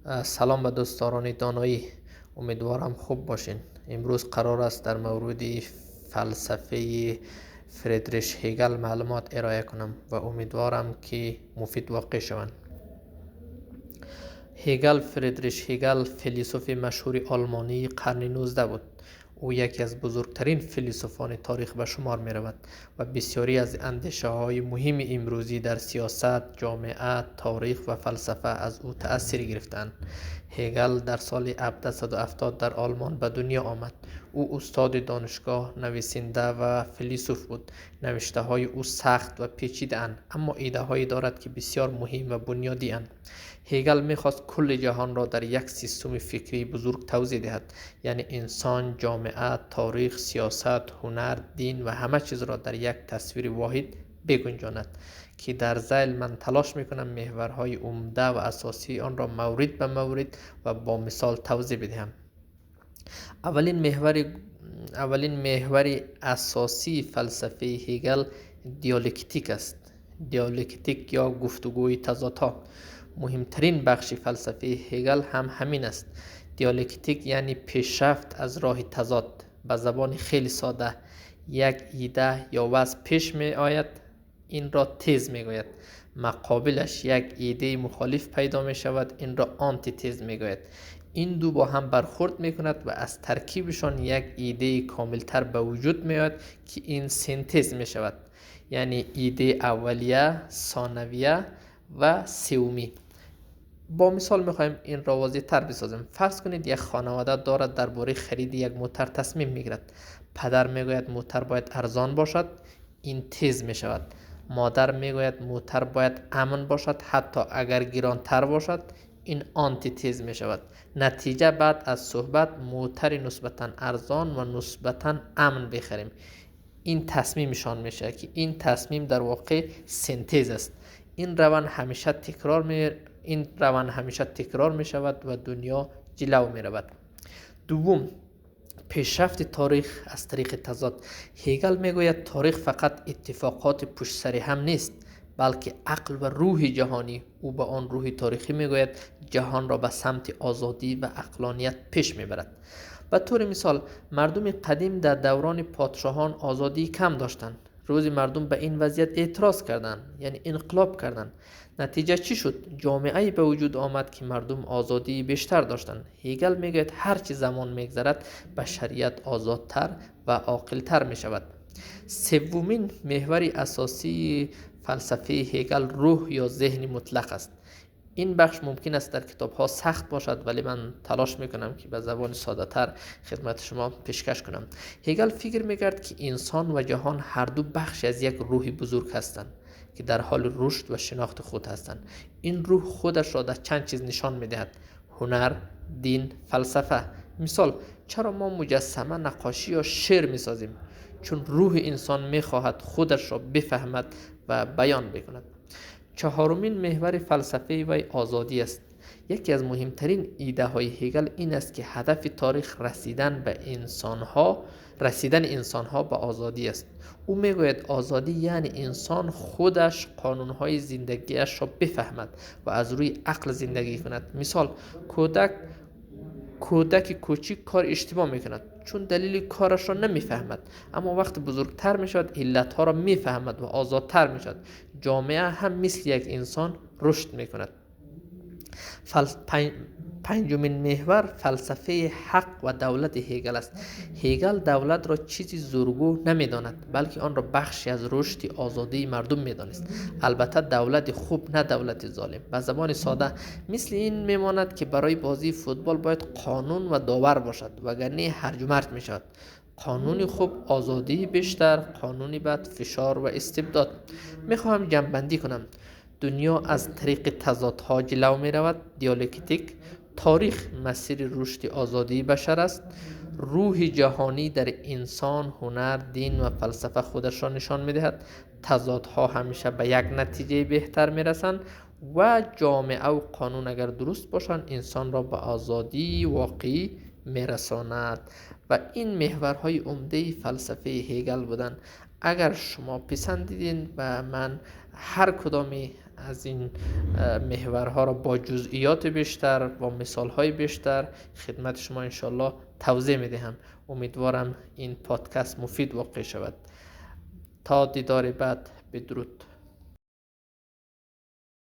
سلام به دوستان دانایی. امیدوارم خوب باشین. امروز قرار است در مورد فلسفه فریدریش هگل معلومات ارائه کنم و امیدوارم که مفید واقع شوند. فریدریش هگل فیلسوف مشهور آلمانی قرن 19 بود. او یکی از بزرگترین فیلسوفان تاریخ به شمار می رود و بسیاری از اندیشه های مهم امروزی در سیاست، جامعه، تاریخ و فلسفه از او تأثیر گرفتند. هگل در سال 1770 در آلمان به دنیا آمد. او استاد دانشگاه، نویسنده و فیلسوف بود. نوشته های او سخت و پیچیده اند، اما ایده هایی دارد که بسیار مهم و بنیادی اند. هگل میخواست کل جهان را در یک سیستم فکری بزرگ توضیح دهد، یعنی انسان، جامعه، تاریخ، سیاست، هنر، دین و همه چیز را در یک تصویر واحد بگنجاند که در ذیل من تلاش میکنم محورهای عمده و اساسی آن را مورد به مورد و با مثال توضیح بدهم. اولین محور اساسی فلسفه هگل دیالکتیک است. دیالکتیک یا گفتگوی تضادها مهمترین بخش فلسفه هگل هم همین است. دیالکتیک یعنی پیشرفت از راه تضاد. به زبان خیلی ساده، یک ایده یا وضع پیش می آید، این را تز می گوید. مقابلش یک ایده مخالف پیدا می شود، این را آنتی تز می گوید. این دو با هم برخورد می کند و از ترکیبشان یک ایده کاملتر به وجود می آید که این سنتز می شود، یعنی ایده اولیه، ثانویه و سومی. با مثال میخوایم این را واضح تر بسازیم. فرض کنید یک خانواده دارد درباره خرید یک موتر تصمیم میگیرد. پدر میگوید موتر باید ارزان باشد، این تز میشود. مادر میگوید موتر باید امن باشد، حتی اگر گرانتر باشد، این آنتی تز میشود. نتیجه بعد از صحبت موتر نسبتا ارزان و نسبتا امن بخریم. این تصمیمشان میشه که این تصمیم در واقع سنتز است. این روند همیشه تکرار می شود و دنیا جلو می رود. دوم، پیشرفت تاریخ از طریق تضاد. هگل می گوید تاریخ فقط اتفاقات پشت سر هم نیست، بلکه عقل و روح جهانی. او به آن روح تاریخی می گوید جهان را به سمت آزادی و عقلانیت پیش می برد. به طور مثال، مردم قدیم در دوران پادشاهان آزادی کم داشتند. روزی مردم به این وضعیت اعتراض کردند، یعنی انقلاب کردند. نتیجه چی شد؟ جامعه‌ای به وجود آمد که مردم آزادی بیشتر داشتند. هگل میگوید هرچی زمان میگذرد بشریت آزادتر و عاقلتر می شود. سومین محور اساسی فلسفه هگل روح یا ذهن مطلق است. این بخش ممکن است در کتاب ها سخت باشد، ولی من تلاش میکنم که به زبان ساده تر خدمت شما پیشکش کنم. هگل فکر میکرد که انسان و جهان هر دو بخش از یک روح بزرگ هستند که در حال رشد و شناخت خود هستند. این روح خودش را در چند چیز نشان میدهد: هنر، دین، فلسفه. مثال، چرا ما مجسمه، نقاشی یا شعر میسازیم؟ چون روح انسان میخواهد خودش را بفهمد و بیان بکند. چهارمین محور فلسفه وی آزادی است. یکی از مهمترین ایده های هگل این است که هدف تاریخ رسیدن انسان ها به آزادی است. او میگوید آزادی یعنی انسان خودش قانونهای زندگیش را بفهمد و از روی عقل زندگی کند. مثال، کودک کوچک کار اشتباه میکند چون دلیل کارش را نمیفهمد، اما وقت بزرگتر میشود علتها را میفهمد و آزادتر میشود. جامعه هم مثل یک انسان رشد میکند. پنجمین محور فلسفه حق و دولت هگل است. هگل دولت را چیزی زورگو نمیداند، بلکه آن را بخشی از رشد آزادی مردم میدانست. البته دولت خوب، نه دولت ظالم. به زبان ساده مثل این میماند که برای بازی فوتبال باید قانون و داور باشد، وگرنه هرج و مرج میشود. قانونی خوب آزادی بیشتر، قانونی بد فشار و استبداد. میخواهم جمع کنم. دنیا از طریق تضادها جلو می رود. دیالکتیک. تاریخ مسیر رشد آزادی بشر است. روح جهانی در انسان، هنر، دین و فلسفه خودش را نشان می دهد. تضادها همیشه به یک نتیجه بهتر می رسند و جامعه و قانون اگر درست باشند انسان را به آزادی واقعی می رساند. و این محورهای عمده فلسفه هگل بودند. اگر شما پسندیدین و من هر کدام از این محورها را با جزئیات بیشتر، با مثالهای بیشتر خدمت شما انشالله توضیح میدهم. امیدوارم این پادکست مفید واقع شود. تا دیدار بعد، بدرود.